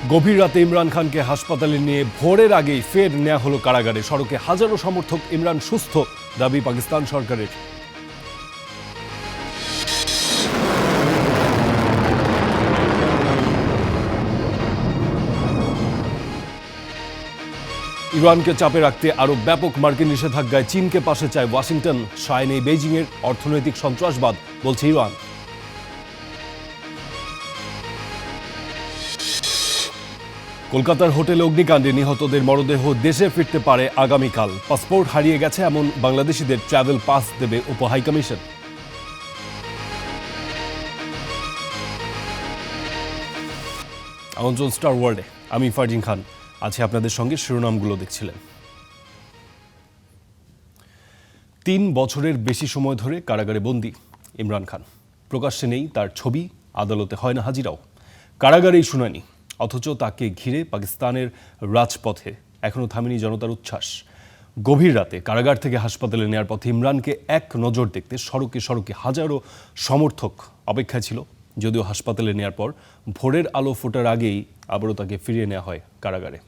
গভীর রাতে ইমরান খানকে হাসপাতালে নিয়ে ভোরের আগেই ফের নেওয়া হলো কারাগারে। সড়কে হাজারো সমর্থক, ইমরান সুস্থ দাবি পাকিস্তান সরকারের। ইরানকে চাপে রাখতে আরো ব্যাপক মার্কিন নিষেধাজ্ঞায় চীনকে পাশে চায় ওয়াশিংটন। সায় নেই বেইজিংয়ের, অর্থনৈতিক সন্ত্রাসবাদ বলছে ইরান। কলকাতার হোটেলে অগ্নিকাণ্ডে নিহতদের মরদেহ দেশে ফিরতে পারে আগামীকাল। পাসপোর্ট হারিয়ে গেছে এমন বাংলাদেশিদের ট্রাভেল পাস দেবে উপহাইকমিশন। আমন্ত্রণ স্টার ওয়ার্ল্ডে, আমি ফারজিন খান আছি আপনাদের সঙ্গে। শিরোনামগুলো দেখছিলেন। 3 বছরের বেশি সময় ধরে কারাগারে বন্দী ইমরান খান। প্রকাশ্যে নেই তার ছবি, আদালতে হয় না হাজিরাও, কারাগারেই শুনানি। অথচ তাকে ঘিরে পাকিস্তানের রাজপথে এখনও থামেনি জনতার উচ্ছ্বাস। গভীর রাতে কারাগার থেকে হাসপাতালে নেওয়ার পথে ইমরানকে এক নজর দেখতে সড়কে সড়কে হাজারো সমর্থক অপেক্ষায় ছিল। যদিও হাসপাতালে নেওয়ার পর ভোরের আলো ফোটার আগেই আবারও তাকে ফিরিয়ে নেওয়া হয় কারাগারে।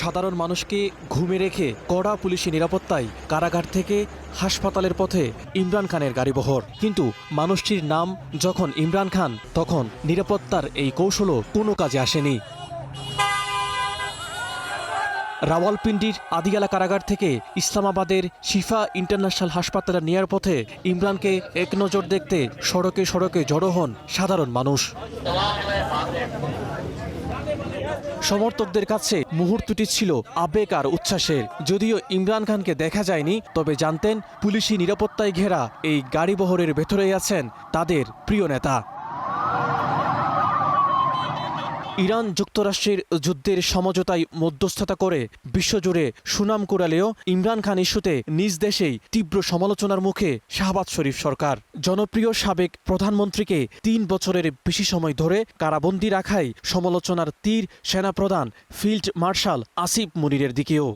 সাধারণ মানুষকে ঘুমে রেখে কড়া পুলিশি নিরাপত্তায় কারাগার থেকে হাসপাতালের পথে ইমরান খানের গাড়িবহর। কিন্তু মানুষটির নাম যখন ইমরান খান, তখন নিরাপত্তার এই কৌশলও কোনো কাজে আসেনি। রাওয়ালপিন্ডির আদিয়ালা কারাগার থেকে ইসলামাবাদের শিফা ইন্টারন্যাশনাল হাসপাতালে নেয়ার পথে ইমরানকে এক নজর দেখতে সড়কে সড়কে জড়ো হন সাধারণ মানুষ। সমর্থকদের কাছে মুহূর্তটি ছিল আবেগ আর উচ্ছ্বাসের। যদিও ইমরান খানকে দেখা যায়নি, তবে জানতেন পুলিশি নিরাপত্তায় ঘেরা এই গাড়িবহরের ভেতরেই আছেন তাদের প্রিয় নেতা। ইরান যুক্তরাষ্ট্রের যুদ্ধের সমঝোতায় মধ্যস্থতা করে বিশ্বজুড়ে সুনাম কুড়ালেও ইমরান খান ইস্যুতে নিজ দেশেই তীব্র সমালোচনার মুখে শাহবাজ শরীফ সরকার। জনপ্রিয় সাবেক প্রধানমন্ত্রীকে 3 বছরের বেশি সময় ধরে কারাবন্দী রাখায় সমালোচনার তীর সেনাপ্রধান ফিল্ড মার্শাল আসিফ মুনিরের দিকেও।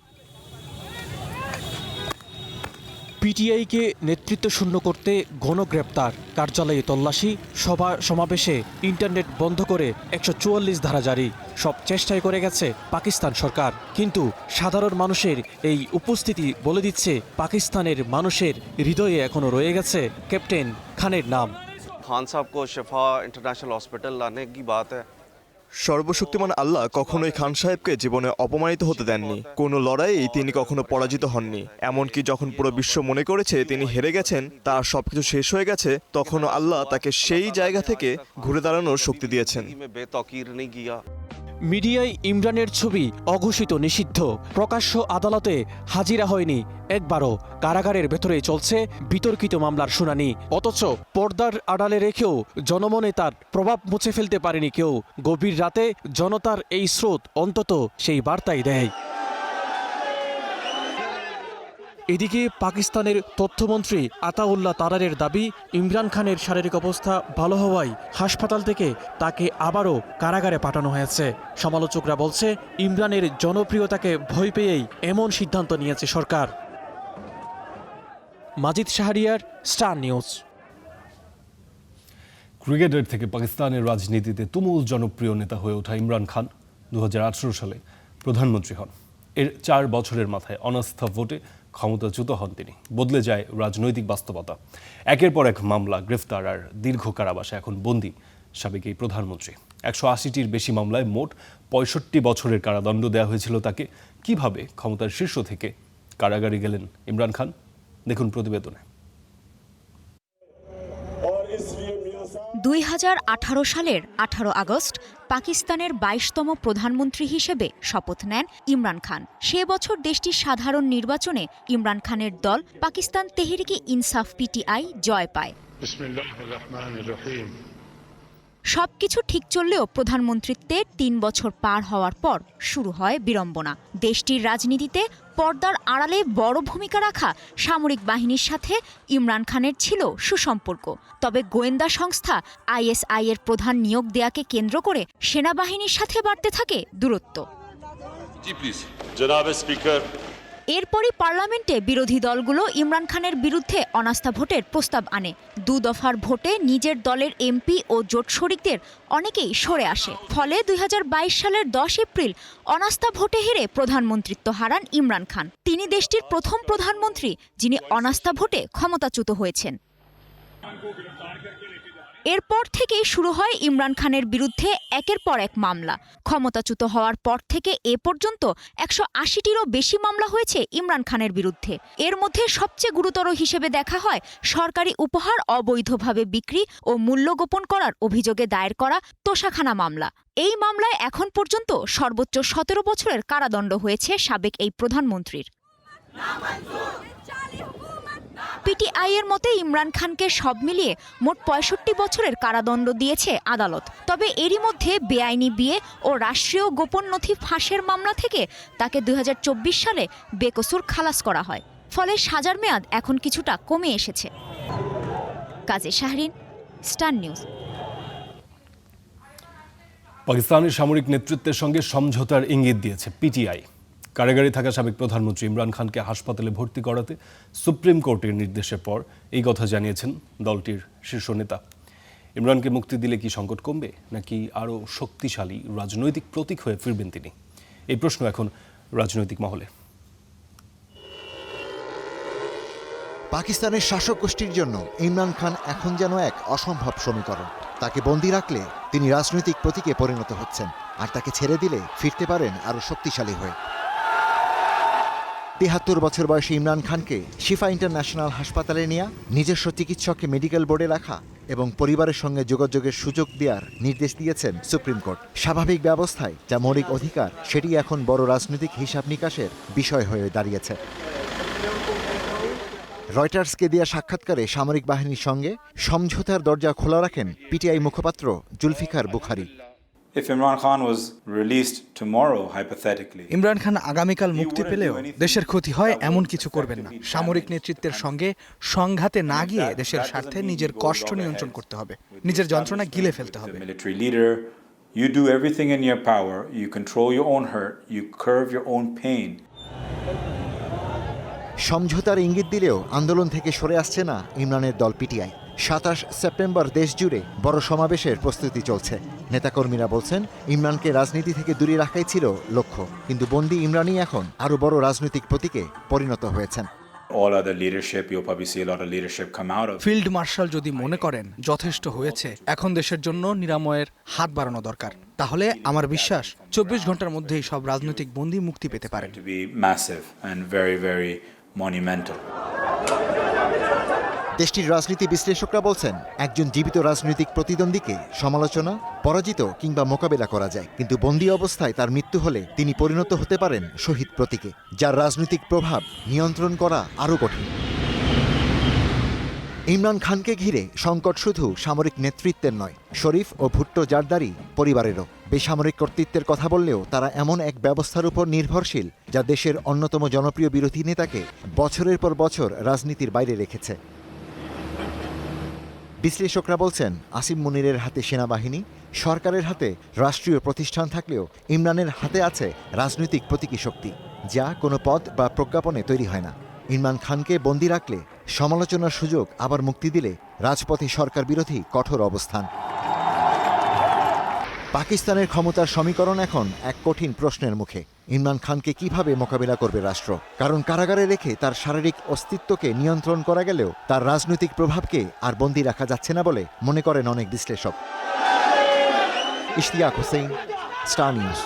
পিটিআইকে নেতৃত্ব শূন্য করতে গণগ্রেপ্তার, কার্যালয়ে তল্লাশি, সভা সমাবেশে ইন্টারনেট বন্ধ করে 144 ধারা জারি। সব চেষ্টাই করে গেছে পাকিস্তান সরকার। কিন্তু সাধারণ মানুষের এই উপস্থিতি বলে দিচ্ছে পাকিস্তানের মানুষের হৃদয়ে এখনো রয়ে গেছে ক্যাপ্টেন খানের নাম। खान साहब को शिफा इंटरनेशनल हॉस्पिटल लाने की बात है। সর্বশক্তিমান আল্লাহ কখনোই খান সাহেবকে জীবনে অপমানিত হতে দেননি। কোনো লড়াইয়েই তিনি কখনো পরাজিত হননি। এমনকি যখন পুরো বিশ্ব মনে করেছে তিনি হেরে গেছেন, তার সবকিছু শেষ হয়ে গেছে, তখনও আল্লাহ তাকে সেই জায়গা থেকে ঘুরে দাঁড়ানোর শক্তি দিয়েছেন। মিডিয়ায় ইমরানের ছবি অঘোষিত নিষিদ্ধ, প্রকাশ্য আদালতে হাজিরা হয়নি একবারও। কারাগারের ভেতরে চলছে বিতর্কিত মামলার শুনানি। অথচ পর্দার আড়ালে রেখেও জনমনে তার প্রভাব মুছে ফেলতে পারেনি কেউ। গভীর রাতে জনতার এই স্রোত অন্তত সেই বার্তাই দেয়। এদিকে পাকিস্তানের তথ্যমন্ত্রী আতাউল্লাহ তারারের দাবি, ইমরান খানের শারীরিক অবস্থা ভালো হওয়ায় হাসপাতাল থেকে তাকে আবারও কারাগারে পাঠানো হয়েছে। সমালোচকরা বলছে ইমরানের জনপ্রিয়তাকে ভয় পেয়েই এমন সিদ্ধান্ত নিয়েছে সরকার। মাজিদ শাহরিয়ার, স্টার নিউজ। ক্রিকেটার থেকে পাকিস্তানের রাজনীতিতে তুমুল জনপ্রিয় নেতা হয়ে ওঠা ইমরান খান 2018 সালে প্রধানমন্ত্রী হন। এর 4 বছরের মাথায় অনাস্থা ভোটে ক্ষমতাচ্যুত হন তিনি। বদলে যায় রাজনৈতিক বাস্তবতা। একের পর এক মামলা, গ্রেফতার আর দীর্ঘ কারাবাসে এখন বন্দী সাবেক এই প্রধানমন্ত্রী। 180টির বেশি মামলায় মোট 65 বছরের কারাদণ্ড দেওয়া হয়েছিল তাকে। কিভাবে ক্ষমতার শীর্ষ থেকে কারাগারে গেলেন ইমরান খান, দেখুন প্রতিবেদনে। 2018 সালের 18 আগস্ট পাকিস্তানের 22তম প্রধানমন্ত্রী হিসেবে শপথ নেন ইমরান খান। সে বছর দেশটির সাধারণ নির্বাচনে ইমরান খানের দল পাকিস্তান তেহরিকে ইনসাফ পিটিআই জয় পায়। সবকিছু ঠিক চললেও প্রধানমন্ত্রীত্বের 3 বছর পার হওয়ার পর শুরু হয় বিড়ম্বনা। দেশটির রাজনীতিতে পর্দার আড়ালে বড় ভূমিকা রাখা সামরিক বাহিনীর সাথে ইমরান খানের ছিল সুসম্পর্ক। তবে গোয়েন্দা সংস্থা আইএসআই এর প্রধান নিয়োগ দেয়াকে কেন্দ্র করে সেনাবাহিনীর সাথে বাড়তে থাকে দূরত্ব। জনাব স্পিকার, এরপরই পার্লামেন্টে বিরোধী দলগুলো ইমরান খানের বিরুদ্ধে অনাস্থা ভোটের প্রস্তাব আনে। 2 দফার ভোটে নিজের দলের এমপি ও জোট শরিকদের অনেকেই সরে আসে। ফলে 2022 সালের 10 এপ্রিল অনাস্থা ভোটে হেরে প্রধানমন্ত্রিত্ব হারান ইমরান খান। তিনি দেশটির প্রথম প্রধানমন্ত্রী যিনি অনাস্থা ভোটে ক্ষমতাচ্যুত হয়েছেন। এরপর থেকেই শুরু হয় ইমরান খানের বিরুদ্ধে একের পর এক মামলা। ক্ষমতাচ্যুত হওয়ার পর থেকে এ পর্যন্ত 180টিরও বেশি মামলা হয়েছে ইমরান খানের বিরুদ্ধে। এর মধ্যে সবচেয়ে গুরুতর হিসেবে দেখা হয় সরকারি উপহার অবৈধভাবে বিক্রি ও মূল্য গোপন করার অভিযোগে দায়ের করা তোষাখানা মামলা। এই মামলায় এখন পর্যন্ত সর্বোচ্চ 17 বছরের কারাদণ্ড হয়েছে সাবেক এই প্রধানমন্ত্রীর। পিটিআই এর মতে ইমরান খানকে সব মিলিয়ে মোট 65 বছরের কারাদণ্ড দিয়েছে আদালত। তবে এরই মধ্যে বেআইনি বিয়ে ও রাষ্ট্রীয় গোপন নথি ফাঁসের মামলা থেকে তাকে 2024 সালে বেকসুর খালাস করা হয়। ফলে সাজার মেয়াদ এখন কিছুটা কমে এসেছে। কাজে শাহরিন, স্টার নিউজ। পাকিস্তানের সামরিক নেতৃত্বের সঙ্গে সমঝোতার ইঙ্গিত দিয়েছে পিটিআই। কারাগারে থাকা সাবেক প্রধানমন্ত্রী ইমরান খানকে হাসপাতালে ভর্তি করাতে সুপ্রিম কোর্টের নির্দেশের পর এই কথা জানিয়েছেন দলটির শীর্ষ নেতা। ইমরানকে মুক্তি দিলে কি সংকট কমবে, নাকি আরও শক্তিশালী রাজনৈতিক প্রতীক হয়ে ফিরবেন তিনি? এই প্রশ্ন এখন রাজনৈতিক মহলে। পাকিস্তানের শাসক গোষ্ঠীর জন্য ইমরান খান এখন যেন এক অসম্ভব সমীকরণ। তাকে বন্দী রাখলে তিনি রাজনৈতিক প্রতীকে পরিণত হচ্ছেন, আর তাকে ছেড়ে দিলে ফিরতে পারেন আরও শক্তিশালী হয়ে। 73 বছর বয়সী ইমরান খানকে শিফা ইন্টারন্যাশনাল হাসপাতালে নেওয়া, নিজস্ব চিকিৎসককে মেডিকেল বোর্ডে রাখা এবং পরিবারের সঙ্গে যোগাযোগের সুযোগ দেওয়ার নির্দেশ দিয়েছেন সুপ্রিম কোর্ট। স্বাভাবিক ব্যবস্থায় যা মৌলিক অধিকার, সেটি এখন বড় রাজনৈতিক হিসাব নিকাশের বিষয় হয়ে দাঁড়িয়েছে। রয়টার্সকে দেয়া সাক্ষাৎকারে সামরিক বাহিনীর সঙ্গে সমঝোতার দরজা খোলা রাখেন পিটিআই মুখপাত্র জুলফিকার বুখারী। ইমরান খান আগামীকাল মুক্তি পেলেও দেশের ক্ষতি হয় এমন কিছু করবেন না। সামরিক নেতৃত্বের সঙ্গে সংঘাতে না গিয়ে দেশের স্বার্থে নিজের কষ্ট নিয়ন্ত্রণ করতে হবে, নিজের যন্ত্রণা গিলে ফেলতে হবে। You do everything in your power, you control your own hurt, you curb your own pain. সমঝোতার ইঙ্গিত দিলেও আন্দোলন থেকে সরে আসছে না ইমরানের দল পিটিআই। 27 সেপ্টেম্বর দেশ জুড়ে বড় সমাবেশের প্রস্তুতি চলছে। নেতাকর্মীরা বলছেন ইমরানকে রাজনীতি থেকে দূরে রাখাই ছিল লক্ষ্য, কিন্তু বন্দী ইমরানই এখন আরও বড় রাজনৈতিক প্রতীকে পরিণত হয়েছেন। ফিল্ড মার্শাল যদি মনে করেন যথেষ্ট হয়েছে, এখন দেশের জন্য নিরাময়ের হাত বাড়ানো দরকার, তাহলে আমার বিশ্বাস 24 ঘন্টার মধ্যেই সব রাজনৈতিক বন্দী মুক্তি পেতে পারেন। দেশটির রাজনীতি বিশ্লেষকরা বলছেন একজন জীবিত রাজনৈতিক প্রতিদ্বন্দ্বীকে সমালোচনা, পরাজিত কিংবা মোকাবেলা করা যায়, কিন্তু বন্দী অবস্থায় তার মৃত্যু হলে তিনি পরিণত হতে পারেন শহীদ প্রতীকে, যার রাজনৈতিক প্রভাব নিয়ন্ত্রণ করা আরও কঠিন। ইমরান খানকে ঘিরে সংকট শুধু সামরিক নেতৃত্বের নয়, শরীফ ও ভুট্টো জারদারি পরিবারেরও। বেসামরিক কর্তৃত্বের কথা বললেও তারা এমন এক ব্যবস্থার উপর নির্ভরশীল যা দেশের অন্যতম জনপ্রিয় বিরোধী নেতাকে বছরের পর বছর রাজনীতির বাইরে রেখেছে। বিশ্লেষকরা বলছেন আসিম মুনিরের হাতে সেনাবাহিনী, সরকারের হাতে রাষ্ট্রীয় প্রতিষ্ঠান থাকলেও ইমরানের হাতে আছে রাজনৈতিক প্রতীকী শক্তি, যা কোনো পদ বা প্রজ্ঞাপনে তৈরি হয় না। ইমরান খানকে বন্দী রাখলে সমালোচনার সুযোগ, আবার মুক্তি দিলে রাজপথে সরকার বিরোধী কঠোর অবস্থান। পাকিস্তানের ক্ষমতার সমীকরণ এখন এক কঠিন প্রশ্নের মুখে। ইমরান খানকে কিভাবে মোকাবিলা করবে রাষ্ট্র? কারণ কারাগারে রেখে তার শারীরিক অস্তিত্বকে নিয়ন্ত্রণ করা গেলেও তার রাজনৈতিক প্রভাবকে আর বন্দী রাখা যাচ্ছে না বলে মনে করেন অনেক বিশ্লেষক। Ishtiaq Hossain, star news.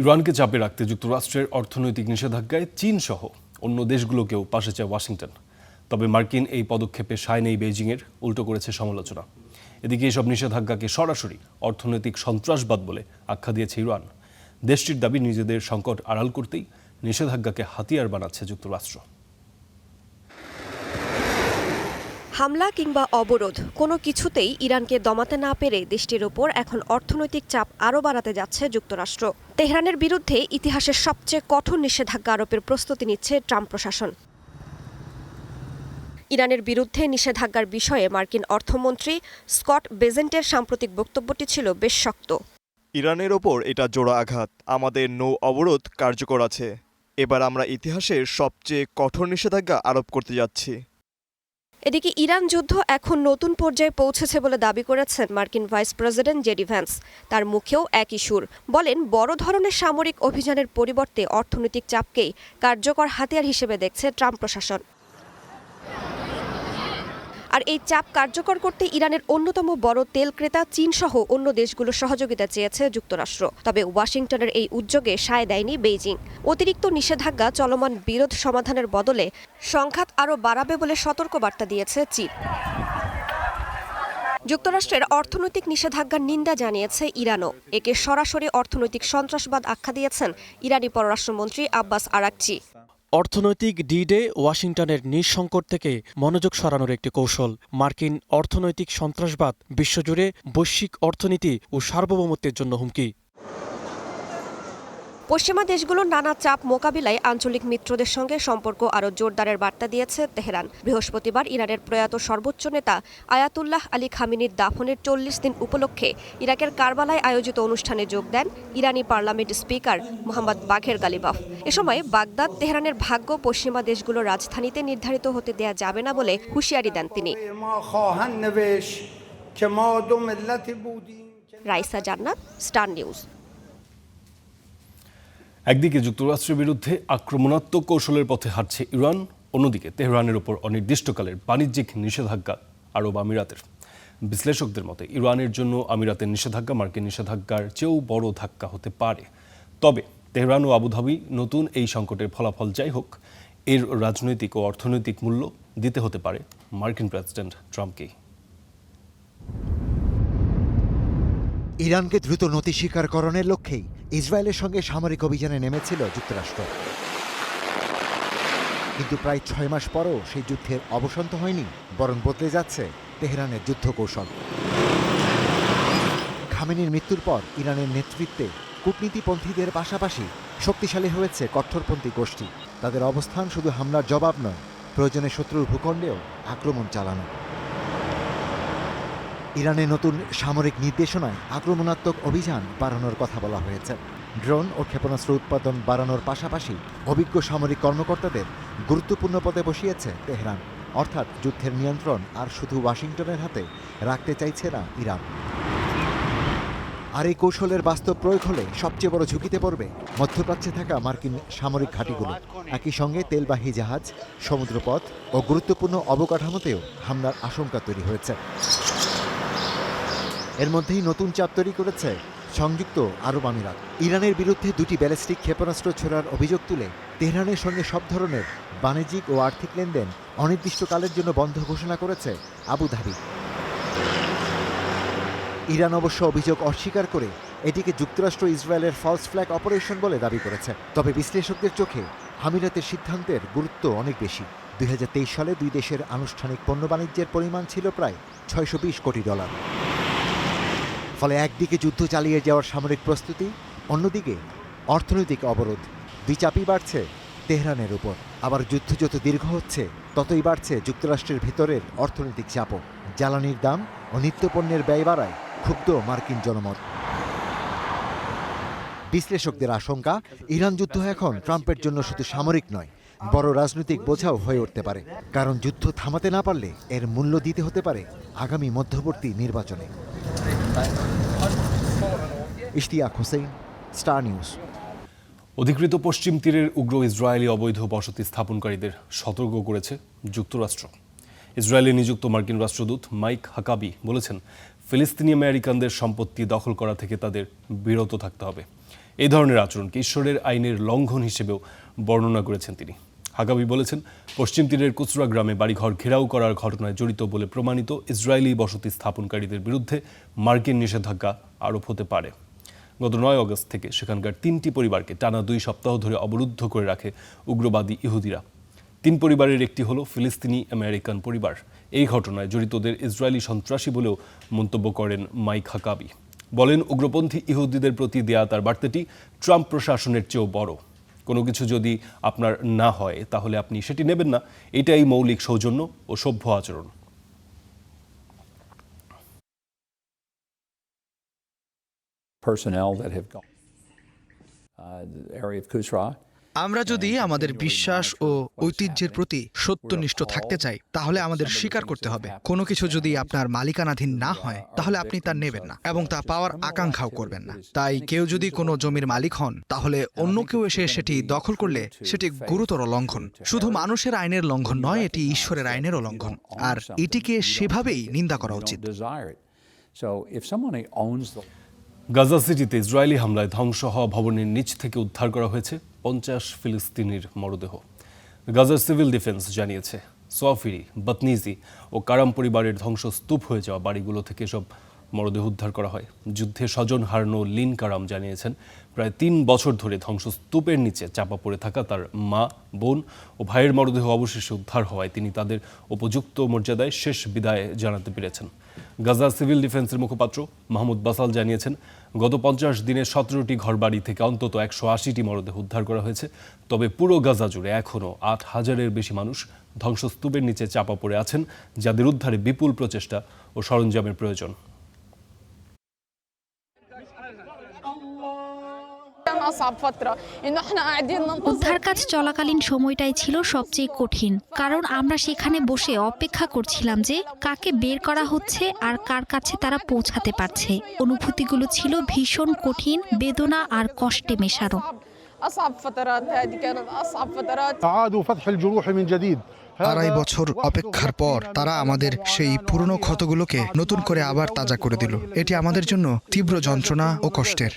ইরানকে চাপে রাখতে যুক্তরাষ্ট্রের অর্থনৈতিক নিষেধাজ্ঞায় চীন সহ অন্য দেশগুলোকেও পাশে চায় ওয়াশিংটন। তবে মার্কিন এই পদক্ষেপে সায় নেই বেইজিংয়ের, উল্টো করেছে সমালোচনা। এদিকে এসব নিষেধাজ্ঞাকে সরাসরি অর্থনৈতিক সন্ত্রাসবাদ বলে আখ্যা দিয়েছে ইরান। দেশটির দাবি নিজেদের সংকট আড়াল করতেই নিষেধাজ্ঞাকে হাতিয়ার বানাচ্ছে যুক্তরাষ্ট্র। হামলা কিংবা অবরোধ কোনো কিছুতেই ইরানকে দমাতে না পেরে দেশটির ওপর এখন অর্থনৈতিক চাপ আরও বাড়াতে যাচ্ছে যুক্তরাষ্ট্র। তেহরানের বিরুদ্ধে ইতিহাসের সবচেয়ে কঠোর নিষেধাজ্ঞা আরোপের প্রস্তুতি নিচ্ছে ট্রাম্প প্রশাসন। ইরানের বিরুদ্ধে নিষেধাজ্ঞার বিষয়ে মার্কিন অর্থমন্ত্রী স্কট বেজেন্টের সাম্প্রতিক বক্তব্যটি ছিল বেশ শক্ত। ইরানের ওপর এটা জোড়া আঘাত। আমাদের নৌ অবরোধ কার্যকর আছে। এবার আমরা ইতিহাসের সবচেয়ে কঠোর নিষেধাজ্ঞা আরোপ করতে যাচ্ছি। এদিকে ইরান যুদ্ধ এখন নতুন পর্যায়ে পৌঁছেছে বলে দাবি করেছেন মার্কিন ভাইস প্রেসিডেন্ট জেডি ভ্যান্স। তার মুখেও একই সুর। বলেন, বড় ধরনের সামরিক অভিযানের পরিবর্তে অর্থনৈতিক চাপকেই কার্যকর হাতিয়ার হিসেবে দেখছে ট্রাম্প প্রশাসন। আর এই চাপ কার্যকর করতে ইরানের অন্যতম বড় তেল ক্রেতা চীন সহ অন্য দেশগুলোর সহযোগিতা চেয়েছে যুক্তরাষ্ট্র। তবে ওয়াশিংটনের এই উদ্যোগে সায় দেয়নি বেইজিং। অতিরিক্ত নিষেধাজ্ঞা চলমান বিরোধ সমাধানের বদলে সংঘাত আরও বাড়াবে বলে সতর্কবার্তা দিয়েছে চীন। যুক্তরাষ্ট্রের অর্থনৈতিক নিষেধাজ্ঞার নিন্দা জানিয়েছে ইরানও। একে সরাসরি অর্থনৈতিক সন্ত্রাসবাদ আখ্যা দিয়েছেন ইরানি পররাষ্ট্রমন্ত্রী আব্বাস আরাকচি। অর্থনৈতিক ডি-ডে ওয়াশিংটনের নিজ সংকট থেকে মনোযোগ সরানোর একটি কৌশল। মার্কিন অর্থনৈতিক সন্ত্রাসবাদ বিশ্বজুড়ে বৈশ্বিক অর্থনীতি ও সার্বভৌমত্বের জন্য হুমকি। পশ্চিমা দেশগুলোর নানা চাপ মোকাবিলায় আঞ্চলিক মিত্রদের সঙ্গে সম্পর্ক আরও জোরদারের বার্তা দিয়েছে তেহরান। বৃহস্পতিবার ইরানের প্রয়াত সর্বোচ্চ নেতা আয়াতুল্লাহ আলী খামেনির দাফনের 40 দিন উপলক্ষে ইরাকের কারবালায় আয়োজিত অনুষ্ঠানে যোগ দেন ইরানি parliament speaker Mohammad Bagher Ghalibaf. এ সময় বাগদাদ, তেহরানের ভাগ্য পশ্চিমা দেশগুলোর রাজধানীতে নির্ধারিত হতে দেয়া যাবে না বলে হুঁশিয়ারি দেন তিনি। রাইসা জান্নাত, স্টার নিউজ। একদিকে যুক্তরাষ্ট্রের বিরুদ্ধে আক্রমণাত্মক কৌশলের পথে হাঁটছে ইরান, অন্যদিকে তেহরানের ওপর অনির্দিষ্টকালের বাণিজ্যিক নিষেধাজ্ঞা আরব আমিরাতের। বিশ্লেষকদের মতে ইরানের জন্য আমিরাতের নিষেধাজ্ঞা মার্কিন নিষেধাজ্ঞার চেয়েও বড় ধাক্কা হতে পারে। তবে তেহরান ও আবুধাবি নতুন এই সংকটের ফলাফল যাই হোক, এর রাজনৈতিক ও অর্থনৈতিক মূল্য দিতে হতে পারে মার্কিন প্রেসিডেন্ট ট্রাম্পকেই। ইরানকে দ্রুত নতি স্বীকারকরণের লক্ষ্যেই ইসরায়েলের সঙ্গে সামরিক অভিযানে নেমেছিল যুক্তরাষ্ট্র। কিন্তু প্রায় 6 মাস পরও সেই যুদ্ধের অবসান তো হয়নি, বরং বদলে যাচ্ছে তেহরানের যুদ্ধ কৌশল। খামেনির মৃত্যুর পর ইরানের নেতৃত্বে কূটনীতিপন্থীদের পাশাপাশি শক্তিশালী হয়েছে কট্টরপন্থী গোষ্ঠী। তাদের অবস্থান শুধু হামলার জবাব নয়, প্রয়োজনে শত্রুর ভূখণ্ডেও আক্রমণ চালানো। ইরানের নতুন সামরিক নির্দেশনায় আক্রমণাত্মক অভিযান বাড়ানোর কথা বলা হয়েছে। ড্রোন ও ক্ষেপণাস্ত্র উৎপাদন বাড়ানোর পাশাপাশি অভিজ্ঞ সামরিক কর্মকর্তাদের গুরুত্বপূর্ণ পদে বসিয়েছে তেহরান। অর্থাৎ যুদ্ধের নিয়ন্ত্রণ আর শুধু ওয়াশিংটনের হাতে রাখতে চাইছে না ইরান। আর এই কৌশলের বাস্তব প্রয়োগ হলে সবচেয়ে বড় ঝুঁকিতে পড়বে মধ্যপ্রাচ্যে থাকা মার্কিন সামরিক ঘাঁটিগুলো। একই সঙ্গে তেলবাহী জাহাজ, সমুদ্রপথ ও গুরুত্বপূর্ণ অবকাঠামোতেও হামলার আশঙ্কা তৈরি হয়েছে। এর মধ্যেই নতুন চাপ তৈরি করেছে সংযুক্ত আরব আমিরাত। ইরানের বিরুদ্ধে 2টি ব্যালিস্টিক ক্ষেপণাস্ত্র ছোড়ার অভিযোগ তুলে তেহরানের সঙ্গে সব ধরনের বাণিজ্যিক ও আর্থিক লেনদেন অনির্দিষ্টকালের জন্য বন্ধ ঘোষণা করেছে আবুধাবি। ইরান অবশ্য অভিযোগ অস্বীকার করে এটিকে যুক্তরাষ্ট্র ইসরায়েলের ফলস ফ্ল্যাগ অপারেশন বলে দাবি করেছে। তবে বিশ্লেষকদের চোখে আমিরাতের সিদ্ধান্তের গুরুত্ব অনেক বেশি। 2023 সালে দুই দেশের আনুষ্ঠানিক পণ্য বাণিজ্যের পরিমাণ ছিল প্রায় $620 কোটি। ফলে একদিকে যুদ্ধ চালিয়ে যাওয়ার সামরিক প্রস্তুতি, অন্যদিকে অর্থনৈতিক অবরোধ। দুই চাপই বাড়ছে তেহরানের উপর। আবার যুদ্ধ যত দীর্ঘ হচ্ছে ততই বাড়ছে যুক্তরাষ্ট্রের ভিতরের অর্থনৈতিক চাপও। জ্বালানির দাম ও নিত্যপণ্যের ব্যয় বাড়ায় ক্ষুব্ধ মার্কিন জনমত। বিশ্লেষকদের আশঙ্কা, ইরান যুদ্ধ এখন ট্রাম্পের জন্য শুধু সামরিক নয়, বড় রাজনৈতিক বোঝাও হয়ে উঠতে পারে। কারণ যুদ্ধ থামাতে না পারলে এর মূল্য দিতে হতে পারে আগামী মধ্যবর্তী নির্বাচনে। Ishtiaq Hossain, star news. অধিকৃত পশ্চিম তীরের উগ্র ইসরায়েলি অবৈধ বসতি স্থাপনকারীদের সতর্ক করেছে যুক্তরাষ্ট্র। ইসরায়েলে নিযুক্ত মার্কিন রাষ্ট্রদূত মাইক হাকাবি বলেছেন, ফিলিস্তিনি আমেরিকানদের সম্পত্তি দখল করা থেকে তাদের বিরত থাকতে হবে। এই ধরনের আচরণকে ঈশ্বরের আইনের লঙ্ঘন হিসেবেও বর্ণনা করেছেন তিনি। হাকাবি বলেছেন, পশ্চিম তীরের কুচরা গ্রামে বাড়িঘর ঘেরাও করার ঘটনায় জড়িত বলে প্রমাণিত ইসরায়েলি বসতি স্থাপনকারীদের বিরুদ্ধে মার্কিন নিষেধাজ্ঞা আরোপ হতে পারে। গত 9 আগস্ট থেকে সেখানকার 3টি পরিবারকে টানা 2 সপ্তাহ ধরে অবরুদ্ধ করে রাখে উগ্রবাদী ইহুদিরা। 3 পরিবারের একটি হলো ফিলিস্তিনি আমেরিকান পরিবার। এই ঘটনায় জড়িতদের ইসরায়েলি সন্ত্রাসী বলেও মন্তব্য করেন মাইক হাকাবি। বলেন, উগ্রপন্থী ইহুদিদের প্রতি দেয়া তার বার্তাটি ট্রাম্প প্রশাসনের চেয়েও বড়। কোনো কিছু যদি আপনার না হয় তাহলে আপনি সেটি নেবেন না, এটাই মৌলিক সৌজন্য ও সভ্য আচরণ। personnel that have gone the area of Kusra. আমরা যদি আমাদের বিশ্বাস ও ঐতিহ্যের প্রতি সত্যনিষ্ঠ থাকতে চাই তাহলে আমাদের স্বীকার করতে হবে কোনো কিছু যদি আপনার মালিকানাধীন না হয় তাহলে আপনি তা নেবেন না এবং তা পাওয়ার আকাঙ্ক্ষাও করবেন না। তাই কেউ যদি কোনো জমির মালিক হন তাহলে অন্য কেউ এসে সেটি দখল করলে সেটি গুরুতর লঙ্ঘন। শুধু মানুষের আইনের লঙ্ঘন নয়, এটি ঈশ্বরের আইনেরও লঙ্ঘন, আর এটিকে সেভাবেই নিন্দা করা উচিত। So if someone owns the Gaza সিটিতে ইসরায়েলি হামলায় ধ্বংস হওয়া ভবনের নিচ থেকে উদ্ধার করা হয়েছে 50 ফিলিস্তিনির মরদেহ। গাজার সিভিল ডিফেন্স জানিয়েছে সোয়াফিরি, বাতনিজি ও কারাম পরিবারের ধ্বংসস্তূপ হয়ে যাওয়া বাড়িগুলো থেকে সব মরদেহ উদ্ধার করা হয়। যুদ্ধে স্বজন হারানো লিন কারাম জানিয়েছেন প্রায় 3 বছর ধরে ধ্বংসস্তূপের নিচে চাপা পড়ে থাকা তার মা, বোন ও ভাইয়ের মরদেহ অবশেষে উদ্ধার হওয়ায় তিনি তাদের উপযুক্ত মর্যাদায় শেষ বিদায় জানাতে পেরেছেন। গাজা সিভিল ডিফেন্সের মুখপাত্র মাহমুদ বাসাল জানিয়েছেন গত 50 দিনে 17টি ঘরবাড়ি থেকে অন্তত 180টি মরদেহ উদ্ধার করা হয়েছে। তবে পুরো গাজা জুড়ে এখনও 8,000-এর বেশি মানুষ ধ্বংসস্তূপের নিচে চাপা পড়ে আছেন, যাদের উদ্ধারে বিপুল প্রচেষ্টা ও সরঞ্জামের প্রয়োজন। উদ্ধার কাজ চলাকালীন সময়টাই ছিল সবচেয়ে কঠিন, কারণ আমরা সেখানে বসে অপেক্ষা করছিলাম যে কাকে বের করা হচ্ছে আর কার কাছে তারা পৌঁছাতে পারছে। অনুভূতিগুলো ছিল ভীষণ কঠিন, বেদনা আর কষ্টে মেশানো। আড়াই বছর অপেক্ষার পর তারা আমাদের সেই পুরনো ক্ষতগুলোকে নতুন করে আবার তাজা করে দিল। এটি আমাদের জন্য তীব্র যন্ত্রণা ও কষ্টের।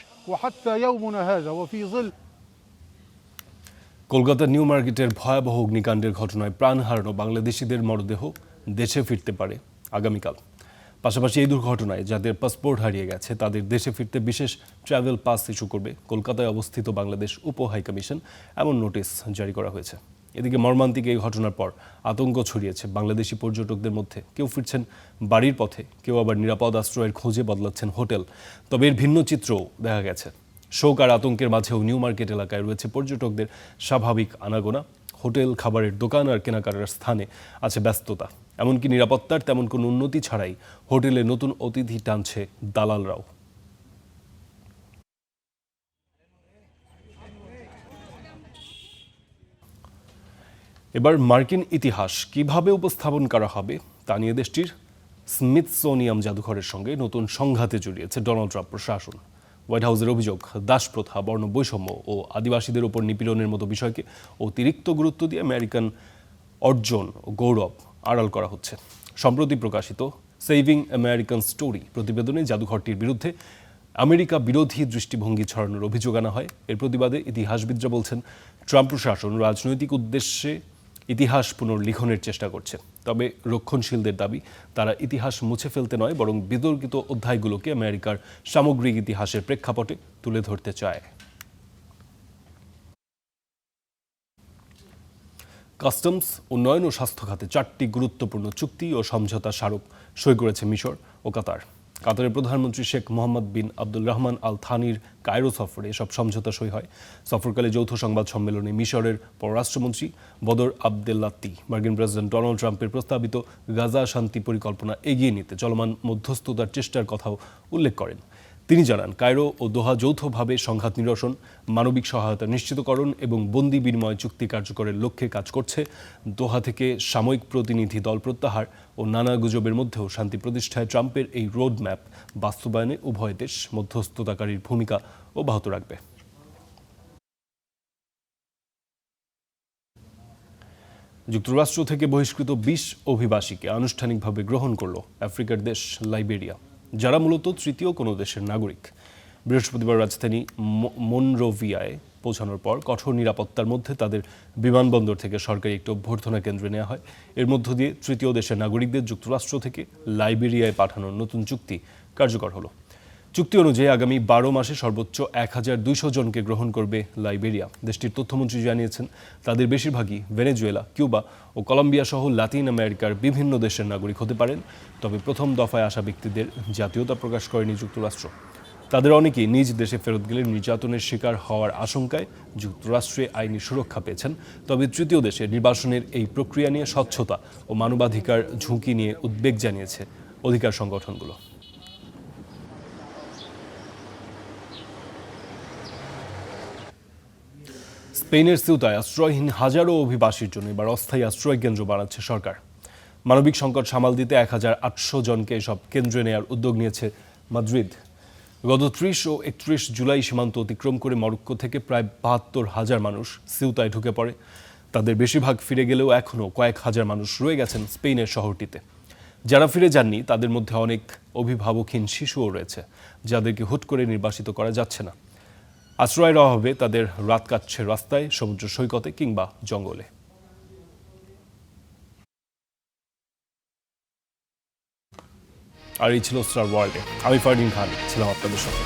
কলকাতার নিউ মার্কেটের ভয়াবহ অগ্নিকাণ্ডের ঘটনায় প্রাণ হারানো বাংলাদেশিদের মরদেহ দেশে ফিরতে পারে আগামীকাল। পাশাপাশি এই দুর্ঘটনায় যাদের পাসপোর্ট হারিয়ে গেছে তাদের দেশে ফিরতে বিশেষ ট্রাভেল পাস ইস্যু করবে কলকাতায় অবস্থিত বাংলাদেশ উপ হাইকমিশন, এমন নোটিশ জারি করা হয়েছে। এদিকে মর্মান্তিক এই ঘটনার পর আতঙ্ক ছড়িয়েছে বাংলাদেশি পর্যটকদের মধ্যে। কেউ ফিরছেন বাড়ির পথে, কেউ আবার নিরাপদ আশ্রয়ের খোঁজে বদলাচ্ছেন হোটেল। তবে এর ভিন্ন চিত্রও দেখা গেছে। শোক আর আতঙ্কের মাঝেও নিউ মার্কেট এলাকায় রয়েছে পর্যটকদের স্বাভাবিক আনাগোনা। হোটেল, খাবারের দোকান আর কেনাকাটার স্থানে আছে ব্যস্ততা। এমনকি নিরাপত্তার তেমন কোনো উন্নতি ছাড়াই হোটেলে নতুন অতিথি টানছে দালালরাও। এবার মার্কিন ইতিহাস কিভাবে উপস্থাপন করা হবে তা নিয়ে দেশটির স্মিথসোনিয়াম জাদুঘরের সঙ্গে নতুন সংঘাতে জড়িয়েছে ডোনাল্ড ট্রাম্প প্রশাসন। হোয়াইট হাউসের অভিযোগ, দাসপ্রথা, বর্ণ বৈষম্য ও আদিবাসীদের ওপর নিপীড়নের মতো বিষয়কে অতিরিক্ত গুরুত্ব দিয়ে আমেরিকান অর্জন ও গৌরব আড়াল করা হচ্ছে। সম্প্রতি প্রকাশিত সেভিং আমেরিকান স্টোরি প্রতিবেদনে জাদুঘরটির বিরুদ্ধে আমেরিকা বিরোধী দৃষ্টিভঙ্গি ছড়ানোর অভিযোগ আনা হয়। এর প্রতিবাদে ইতিহাসবিদরা বলছেন ট্রাম্প প্রশাসন রাজনৈতিক উদ্দেশ্যে ইতিহাস পুনর্লিখনের চেষ্টা করছে। তবে রক্ষণশীলদের দাবি, তারা ইতিহাস মুছে ফেলতে নয়, বরং বিতর্কিত অধ্যায়গুলোকে আমেরিকার সামগ্রিক ইতিহাসের প্রেক্ষাপটে তুলে ধরতে চায়। কাস্টমস, উন্নয়ন ও স্বাস্থ্য খাতে 4টি গুরুত্বপূর্ণ চুক্তি ও সমঝোতা স্মারক সই করেছে মিশর ও কাতার। কাতারের প্রধানমন্ত্রী শেখ মোহাম্মদ বিন আব্দুল রহমান আল থানির কায়রো সফরে এসব সমঝোতা সই হয়। সফরকালে যৌথ সংবাদ সম্মেলনে মিশরের পররাষ্ট্রমন্ত্রী বদর আবদেল্লাতি মার্কিন প্রেসিডেন্ট ডোনাল্ড ট্রাম্পের প্রস্তাবিত গাজা শান্তি পরিকল্পনা এগিয়ে নিতে চলমান মধ্যস্থতার চেষ্টার কথাও উল্লেখ করেন। তিনি জানান, কায়রো ও দোহা যৌথভাবে সংঘাত নিরসন, মানবিক সহায়তা নিশ্চিতকরণ এবং বন্দি বিনিময় চুক্তি কার্যকরের লক্ষ্যে কাজ করছে। দোহা থেকে সাময়িক প্রতিনিধি দল প্রত্যাহার ও নানা গুজবের মধ্যেও শান্তি প্রতিষ্ঠায় ট্রাম্পের এই রোডম্যাপ বাস্তবায়নে উভয় দেশ মধ্যস্থতাকারীর ভূমিকা অব্যাহত রাখবে। যুক্তরাষ্ট্র থেকে বহিষ্কৃত 20 অভিবাসীকে আনুষ্ঠানিকভাবে গ্রহণ করল আফ্রিকার দেশ লাইবেরিয়া, যারা মূলত তৃতীয় কোনো দেশের নাগরিক। বৃহস্পতিবার রাজধানী মনরোভিয়ায় পৌঁছানোর পর কঠোর নিরাপত্তার মধ্যে তাদের বিমানবন্দর থেকে সরকারি একটি অভ্যর্থনা কেন্দ্রে নেওয়া হয়। এর মধ্য দিয়ে তৃতীয় দেশের নাগরিকদের যুক্তরাষ্ট্র থেকে লাইবেরিয়ায় পাঠানোর নতুন চুক্তি কার্যকর হলো। চুক্তি অনুযায়ী আগামী 12 মাসে সর্বোচ্চ 1200 জনকে গ্রহণ করবে লাইবেরিয়া। দেশটির তথ্যমন্ত্রী জানিয়েছেন, তাদের বেশিরভাগই ভেনেজুয়েলা, কিউবা ও কলম্বিয়া সহ লাতিন আমেরিকার বিভিন্ন দেশের নাগরিক হতে পারেন। তবে প্রথম দফায় আসা ব্যক্তিদের জাতীয়তা প্রকাশ করেনি যুক্তরাষ্ট্র। তাদের অনেকেই নিজ দেশে ফেরত গেলে নির্যাতনের শিকার হওয়ার আশঙ্কায় যুক্তরাষ্ট্রে আইনি সুরক্ষা পেয়েছেন। তবে তৃতীয় দেশে নির্বাসনের এই প্রক্রিয়া নিয়ে স্বচ্ছতা ও মানবাধিকার ঝুঁকি নিয়ে উদ্বেগ জানিয়েছে অধিকার সংগঠনগুলো। স্পেনের সিউতায় আশ্রয়হীন হাজারো অভিবাসীর জন্য এবার অস্থায়ী আশ্রয় কেন্দ্র বানাচ্ছে সরকার। মানবিক সংকট সামাল দিতে 1800 জনকে এসব কেন্দ্রে নেওয়ার উদ্যোগ নিয়েছে মাদ্রিদ। গত 30 ও 31 জুলাই সীমান্ত অতিক্রম করে মরক্কো থেকে প্রায় 72,000 মানুষ সিউতায় ঢুকে পড়ে। তাদের বেশিরভাগ ফিরে গেলেও এখনও কয়েক হাজার মানুষ রয়ে গেছেন স্পেনের শহরটিতে। যারা ফিরে যাননি তাদের মধ্যে অনেক অভিভাবকহীন শিশুও রয়েছে, যাদেরকে হুট করে নির্বাসিত করা যাচ্ছে না। আশ্রয়ের অভাবে তাদের রাত কাটছে রাস্তায়, সমুদ্র সৈকতে কিংবা জঙ্গলে। আর এই ছিল স্টার ওয়ার্ল্ডে। আমি ফারদিন খান ছিলাম আপনাদের সঙ্গে।